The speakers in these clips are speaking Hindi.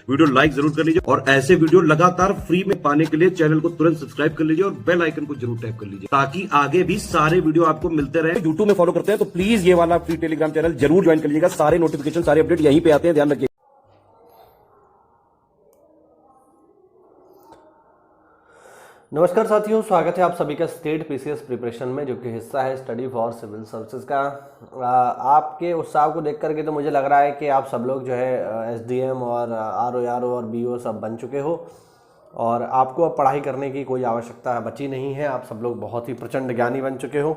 वीडियो लाइक जरूर कर लीजिए और ऐसे वीडियो लगातार फ्री में पाने के लिए चैनल को तुरंत सब्सक्राइब कर लीजिए और बेल आइकन को जरूर टैप कर लीजिए ताकि आगे भी सारे वीडियो आपको मिलते रहे। यूट्यूब में फॉलो करते हैं तो प्लीज ये वाला फ्री टेलीग्राम चैनल जरूर ज्वाइन कर लीजिएगा। सारे नोटिफिकेशन सारे अपडेट यहीं पे आते हैं, ध्यान रखिए। नमस्कार साथियों, स्वागत है आप सभी का स्टेट पीसीएस प्रिपरेशन में, जो कि हिस्सा है स्टडी फॉर सिविल सर्विसेज का। आपके उत्साह को देख करके तो मुझे लग रहा है कि आप सब लोग जो है एसडीएम और आरओ और बीओ सब बन चुके हो और आपको अब पढ़ाई करने की कोई आवश्यकता बची नहीं है। आप सब लोग बहुत ही प्रचंड ज्ञानी बन चुके हो।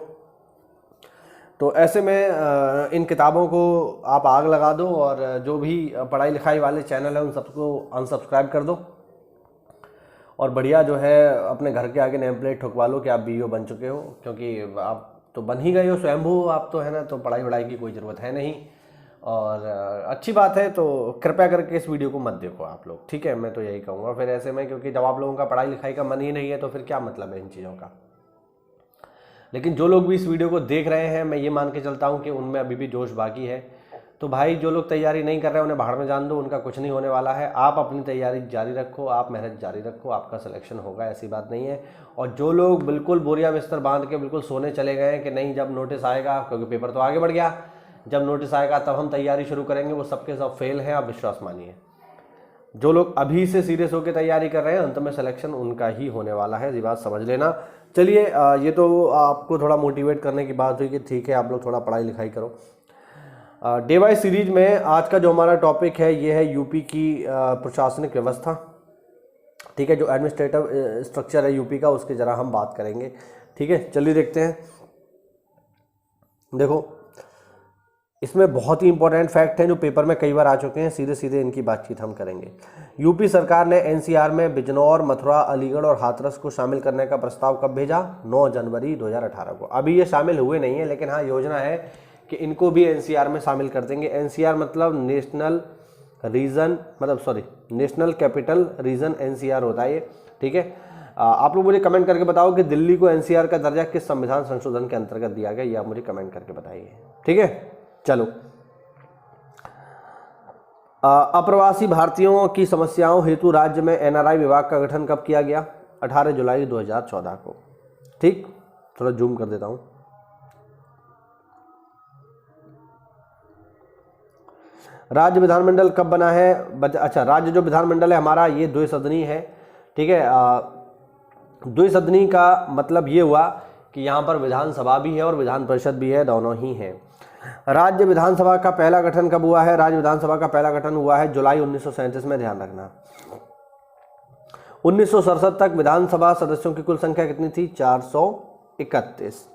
तो ऐसे में इन किताबों को आप आग लगा दो और जो भी पढ़ाई लिखाई वाले चैनल है उन सबको अनसब्सक्राइब कर दो और बढ़िया जो है अपने घर के आगे नेम प्लेट ठुकवा लो कि आप बीओ बन चुके हो, क्योंकि आप तो बन ही गए हो स्वयंभू, आप तो है ना, तो पढ़ाई वढ़ाई की कोई ज़रूरत है नहीं। और अच्छी बात है, तो कृपया करके इस वीडियो को मत देखो आप लोग, ठीक है। मैं तो यही कहूँगा फिर ऐसे में, क्योंकि जब आप लोगों का पढ़ाई लिखाई का मन ही नहीं है तो फिर क्या मतलब है इन चीज़ों का। लेकिन जो लोग भी इस वीडियो को देख रहे हैं, मैं ये मान के चलता हूँ कि उनमें अभी भी जोश बाकी है। तो भाई जो लोग तैयारी नहीं कर रहे हैं उन्हें बाहर में जान दो, उनका कुछ नहीं होने वाला है। आप अपनी तैयारी जारी रखो, आप मेहनत जारी रखो, आपका सिलेक्शन होगा, ऐसी बात नहीं है। और जो लोग बिल्कुल बोरिया बिस्तर बांध के बिल्कुल सोने चले गए हैं कि नहीं जब नोटिस आएगा, क्योंकि पेपर तो आगे बढ़ गया, जब नोटिस आएगा तब हम तैयारी शुरू करेंगे, वो सबके सब फेल हैं, आप विश्वास मानिए। जो लोग अभी से सीरियस होकर तैयारी कर रहे हैं अंत में सिलेक्शन उनका ही होने वाला है, ये बात समझ लेना। चलिए, ये तो आपको थोड़ा मोटिवेट करने की बात हुई कि ठीक है आप लोग थोड़ा पढ़ाई लिखाई करो। डे वाइज सीरीज में आज का जो हमारा टॉपिक है ये है यूपी की प्रशासनिक व्यवस्था, ठीक है। जो एडमिनिस्ट्रेटिव स्ट्रक्चर है यूपी का, उसके ज़रा हम बात करेंगे, ठीक है। चलिए देखते हैं। देखो, इसमें बहुत ही इंपॉर्टेंट फैक्ट हैं जो पेपर में कई बार आ चुके हैं, सीधे सीधे इनकी बातचीत हम करेंगे। यूपी सरकार ने एनसीआर में बिजनौर, मथुरा, अलीगढ़ और हाथरस को शामिल करने का प्रस्ताव कब भेजा? 9 जनवरी 2018 को। अभी ये शामिल हुए नहीं है, लेकिन हाँ योजना है कि इनको भी एनसीआर में शामिल कर देंगे। एनसीआर मतलब नेशनल कैपिटल रीजन एनसीआर होता है ये, ठीक है। आप लोग मुझे कमेंट करके बताओ कि दिल्ली को एनसीआर का दर्जा किस संविधान संशोधन के अंतर्गत दिया गया, ये आप मुझे कमेंट करके बताइए, ठीक है। चलो, अप्रवासी भारतीयों की समस्याओं हेतु राज्य में एनआरआई विभाग का गठन कब किया गया? 18 जुलाई 2014 को, ठीक। थोड़ा जूम कर देता हूं। राज्य विधानमंडल कब बना है? अच्छा, राज्य जो विधानमंडल है हमारा ये द्विसदनी है, ठीक है। द्विसदनी का मतलब ये हुआ कि यहाँ पर विधानसभा भी है और विधान परिषद भी है, दोनों ही हैं। राज्य विधानसभा का पहला गठन कब हुआ है? राज्य विधानसभा का पहला गठन हुआ है जुलाई 1937 में, ध्यान रखना। 1967 तक विधानसभा सदस्यों की कुल संख्या कितनी थी? 431।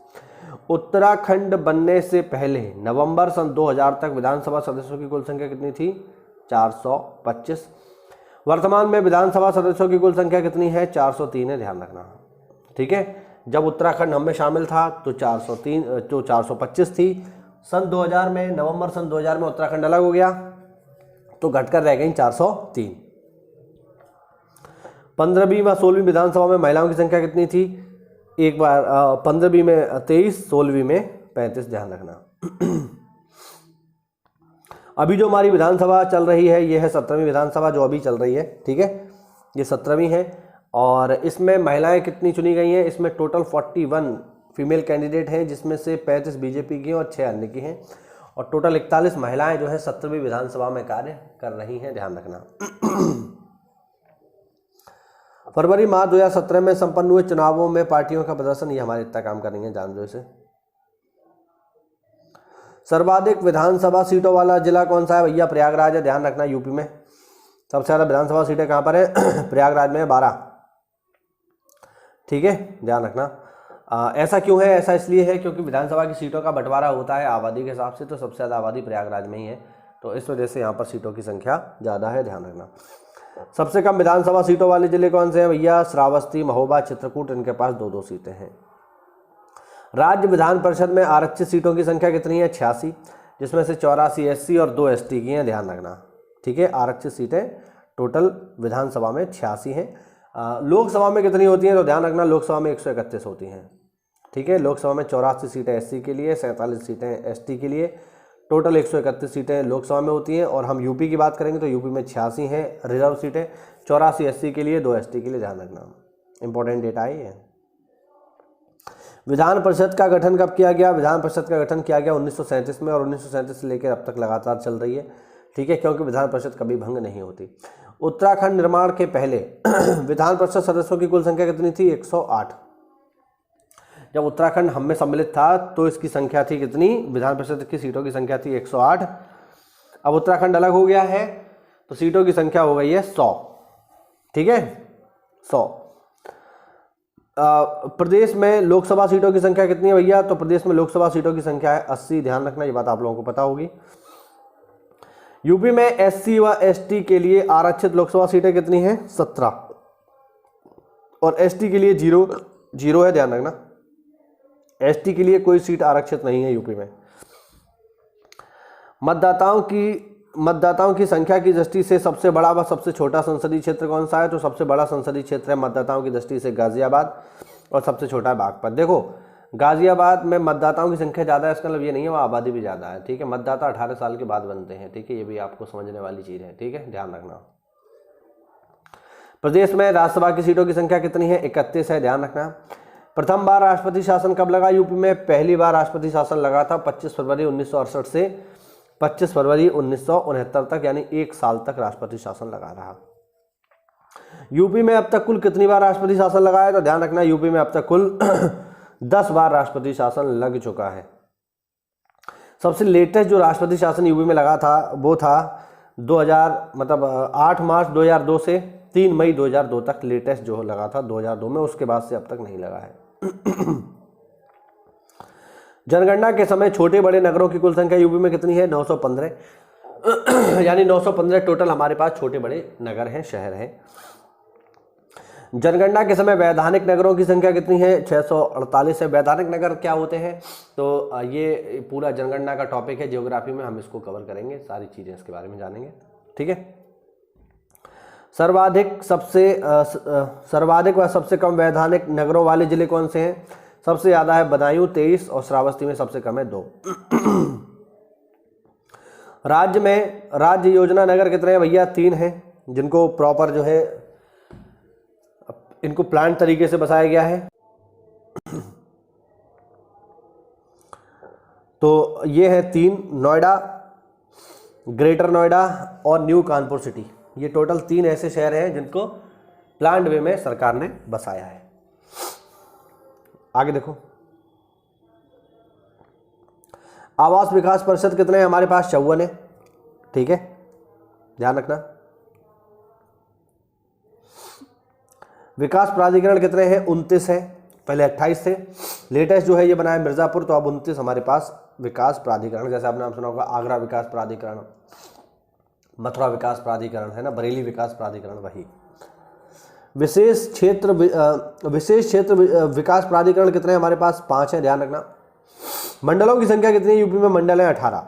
उत्तराखंड बनने से पहले नवंबर सन 2000 तक विधानसभा सदस्यों की कुल संख्या कितनी थी? 425। वर्तमान में विधानसभा सदस्यों की कुल संख्या कितनी है? 403 है, ध्यान रखना, ठीक है। जब उत्तराखंड हम में शामिल था तो 425 थी। सन 2000 में, नवंबर सन 2000 में उत्तराखंड अलग हो गया तो घटकर रह गई 403। 15वीं व 16वीं विधानसभा में महिलाओं की संख्या कितनी थी? एक बार 15वीं में 23, 16वीं में 35, ध्यान रखना। अभी जो हमारी विधानसभा चल रही है ये है 17वीं विधानसभा जो अभी चल रही है, ठीक है। ये 17वीं है और इसमें महिलाएं कितनी चुनी गई हैं? इसमें टोटल 41 फीमेल कैंडिडेट हैं, जिसमें से 35 बीजेपी की और 6 अन्य की हैं और टोटल 41 महिलाएं जो है 17वीं विधानसभा में कार्य कर रही हैं, ध्यान रखना। फरवरी माह 2017 में संपन्न हुए चुनावों में पार्टियों का प्रदर्शन, ये हमारे इतना काम कर रही है, जान दो इसे। सर्वाधिक विधानसभा सीटों वाला जिला कौन सा है? भैया प्रयागराज है, ध्यान रखना। यूपी में सबसे ज़्यादा विधानसभा सीटें कहाँ पर है? प्रयागराज में 12, ठीक है, ध्यान रखना। ऐसा क्यों है? ऐसा इसलिए है क्योंकि विधानसभा की सीटों का बंटवारा होता है आबादी के हिसाब से, तो सबसे ज़्यादा आबादी प्रयागराज में ही है, तो इस वजह से यहाँ पर सीटों की संख्या ज़्यादा है, ध्यान रखना। सबसे कम विधानसभा सीटों वाले जिले कौन से हैं भैया? श्रावस्ती, महोबा, चित्रकूट, इनके पास 2-2 सीटें हैं। राज्य विधान परिषद में आरक्षित सीटों की संख्या कितनी है? 86, जिसमें से 84 एससी और 2 एसटी की हैं, ध्यान रखना, ठीक है। आरक्षित सीटें टोटल विधानसभा में 86 हैं। लोकसभा में कितनी होती हैं? तो ध्यान रखना, लोकसभा में 131 होती हैं, ठीक है। लोकसभा में 84 सीटें एससी के लिए, 47 सीटें एसटी के लिए, टोटल 131 सीटें लोकसभा में होती हैं। और हम यूपी की बात करेंगे तो यूपी में 86 हैं रिजर्व सीटें, 84 एससी के लिए, 2 एसटी के लिए, ध्यान रखना, इंपॉर्टेंट डेटा है। विधान परिषद का गठन कब किया गया? विधान परिषद का गठन किया गया 1937 में, और 1937 से लेकर अब तक लगातार चल रही है, ठीक है, क्योंकि विधान परिषद कभी भंग नहीं होती। उत्तराखंड निर्माण के पहले विधान परिषद सदस्यों की कुल संख्या कितनी थी? 108। जब उत्तराखंड हम में सम्मिलित था तो इसकी संख्या थी कितनी? विधान परिषद की सीटों की संख्या थी 108। अब उत्तराखंड अलग हो गया है तो सीटों की संख्या हो गई है 100, ठीक है, 100। प्रदेश में लोकसभा सीटों की संख्या कितनी है भैया? तो प्रदेश में लोकसभा सीटों की संख्या है 80, ध्यान रखना, ये बात आप लोगों को पता होगी। यूपी में एससी व एसटी के लिए आरक्षित लोकसभा सीटें कितनी हैं? 17, और एसटी के लिए 0 है, ध्यान रखना, एसटी के लिए कोई सीट आरक्षित नहीं है यूपी में। मतदाताओं की संख्या की दृष्टि से सबसे बड़ा व सबसे छोटा संसदीय क्षेत्र कौन सा है? तो सबसे बड़ा संसदीय क्षेत्र है मतदाताओं की दृष्टि से गाजियाबाद, और सबसे छोटा है बागपत। देखो गाजियाबाद में मतदाताओं की संख्या ज़्यादा है, इसका मतलब ये नहीं है वहाँ आबादी भी ज़्यादा है, ठीक है। मतदाता 18 साल के बाद बनते हैं, ठीक है, ये भी आपको समझने वाली चीज़ है, ठीक है, ध्यान रखना। प्रदेश में राज्यसभा की सीटों की संख्या कितनी है? 31 है, ध्यान रखना। प्रथम बार राष्ट्रपति शासन कब लगा यूपी में? पहली बार राष्ट्रपति शासन लगा था 25 फरवरी 1968 से 25 फरवरी 1969 तक, यानी 1 साल तक राष्ट्रपति शासन लगा रहा। यूपी में अब तक कुल कितनी बार राष्ट्रपति शासन लगा है? तो ध्यान रखना, यूपी में अब तक कुल 10 बार राष्ट्रपति शासन लग चुका है। सबसे लेटेस्ट जो राष्ट्रपति शासन यूपी में लगा था वो था 8 मार्च 2002 से 3 मई 2002 तक लेटेस्ट जो लगा था 2002 में, उसके बाद से अब तक नहीं लगा है। जनगणना के समय छोटे बड़े नगरों की कुल संख्या यूपी में कितनी है? 915 यानी 915 टोटल हमारे पास छोटे बड़े नगर हैं, शहर हैं। जनगणना के समय वैधानिक नगरों की संख्या कितनी है? 648 है। वैधानिक नगर क्या होते हैं? तो ये पूरा जनगणना का टॉपिक है, जियोग्राफी में हम इसको कवर करेंगे, सारी चीज़ें इसके बारे में जानेंगे, ठीक है। सर्वाधिक व सबसे कम वैधानिक नगरों वाले जिले कौन से हैं? सबसे ज़्यादा है बदायूं 23, और श्रावस्ती में सबसे कम है 2। राज्य में राज्य योजना नगर कितने हैं भैया? 3 हैं, जिनको प्रॉपर जो है इनको प्लान तरीके से बसाया गया है। तो ये है 3, नोएडा, ग्रेटर नोएडा और न्यू कानपुर सिटी। ये टोटल 3 ऐसे शहर हैं जिनको प्लान्ड वे में सरकार ने बसाया है। आगे देखो, आवास विकास परिषद कितने हैं हमारे पास? 54 है, ठीक है, ध्यान रखना। विकास प्राधिकरण कितने हैं? 29 है, पहले 28 थे। लेटेस्ट जो है ये बनाया मिर्जापुर, तो अब 29 हमारे पास विकास प्राधिकरण, जैसे आपने नाम सुना होगा आगरा विकास प्राधिकरण, मथुरा विकास प्राधिकरण है ना, बरेली विकास प्राधिकरण, वही। विशेष क्षेत्र विकास प्राधिकरण कितने हैं हमारे पास? 5 है, ध्यान रखना। मंडलों की संख्या कितनी है यूपी में? मंडल है 18,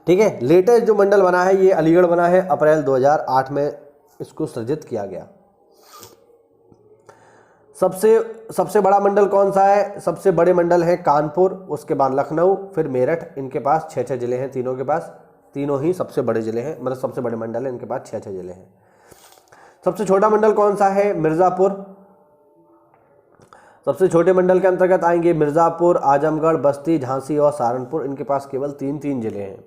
ठीक है। लेटेस्ट जो मंडल बना है ये अलीगढ़ बना है, अप्रैल 2008 में इसको सृजित किया गया। सबसे बड़ा मंडल कौन सा है? सबसे बड़े मंडल हैं कानपुर, उसके बाद लखनऊ, फिर मेरठ। इनके पास 6-6 जिले हैं, तीनों के पास, तीनों ही सबसे बड़े जिले हैं, मतलब सबसे बड़े मंडल हैं, इनके पास 6-6 जिले हैं। सबसे छोटा मंडल कौन सा है? मिर्ज़ापुर। सबसे छोटे मंडल के अंतर्गत आएंगे मिर्ज़ापुर, आजमगढ़, बस्ती, झांसी और सहारनपुर। इनके पास केवल 3-3 जिले हैं,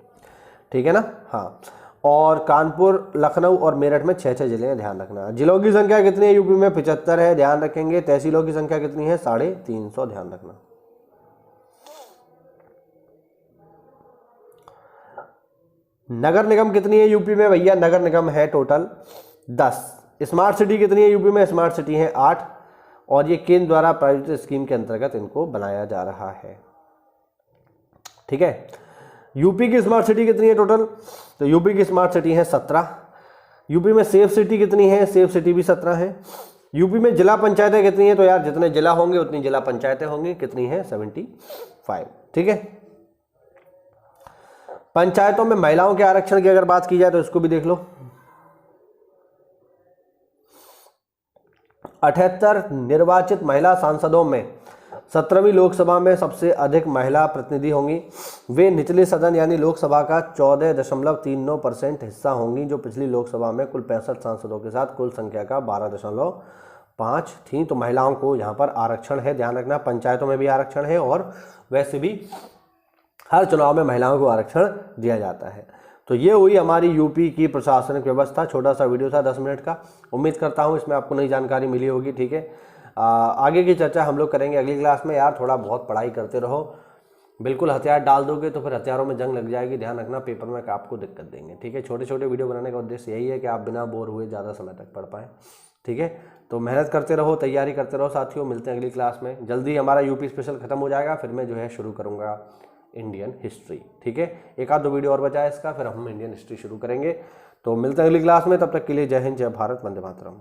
ठीक है ना, हाँ। और कानपुर, लखनऊ और मेरठ में 6-6 जिले हैं, ध्यान रखना। जिलों की संख्या कितनी है यूपी में? 75 है, ध्यान रखेंगे। तहसीलों की संख्या कितनी है? 350, ध्यान रखना। नगर निगम कितनी है यूपी में भैया? नगर निगम है टोटल 10। स्मार्ट सिटी कितनी है यूपी में? स्मार्ट सिटी है 8, और ये केंद्र द्वारा प्रायोजित स्कीम के अंतर्गत इनको बनाया जा रहा है, ठीक है। यूपी की स्मार्ट सिटी कितनी है टोटल? तो यूपी की स्मार्ट सिटी है 17। यूपी में सेफ सिटी कितनी है? सेफ सिटी भी 17 है। यूपी में जिला पंचायतें कितनी है? तो यार जितने जिला होंगे उतनी जिला पंचायतें होंगी, कितनी है? 75, ठीक है। पंचायतों में महिलाओं के आरक्षण की अगर बात की जाए तो इसको भी देख लो। 78 निर्वाचित महिला सांसदों में 17वीं लोकसभा में सबसे अधिक महिला प्रतिनिधि होंगी। वे निचले सदन यानी लोकसभा का 14.39% हिस्सा होंगी, जो पिछली लोकसभा में कुल 65 सांसदों के साथ कुल संख्या का 12.5 थी। तो महिलाओं को यहाँ पर आरक्षण है, ध्यान रखना। पंचायतों में भी आरक्षण है और वैसे भी हर चुनाव में महिलाओं को आरक्षण दिया जाता है। तो ये हुई हमारी यूपी की प्रशासनिक व्यवस्था। छोटा सा वीडियो था 10 मिनट का। उम्मीद करता हूँ इसमें आपको नई जानकारी मिली होगी। ठीक है, आगे की चर्चा हम लोग करेंगे अगली क्लास में। यार थोड़ा बहुत पढ़ाई करते रहो, बिल्कुल हथियार डाल दोगे तो फिर हथियारों में जंग लग जाएगी। ध्यान रखना, पेपर में आपको दिक्कत देंगे। ठीक है, छोटे छोटे वीडियो बनाने का उद्देश्य यही है कि आप बिना बोर हुए ज़्यादा समय तक पढ़ पाएँ। ठीक है, तो मेहनत करते रहो, तैयारी करते रहो साथियों। मिलते हैं अगली क्लास में। जल्दी हमारा यूपी स्पेशल खत्म हो जाएगा, फिर मैं जो है शुरू करूँगा इंडियन हिस्ट्री। ठीक है, एक आध दो वीडियो और बचा है इसका, फिर हम इंडियन हिस्ट्री शुरू करेंगे। तो मिलते हैं अगली क्लास में, तब तक के लिए जय हिंद, जय भारत, वंदे मातरम।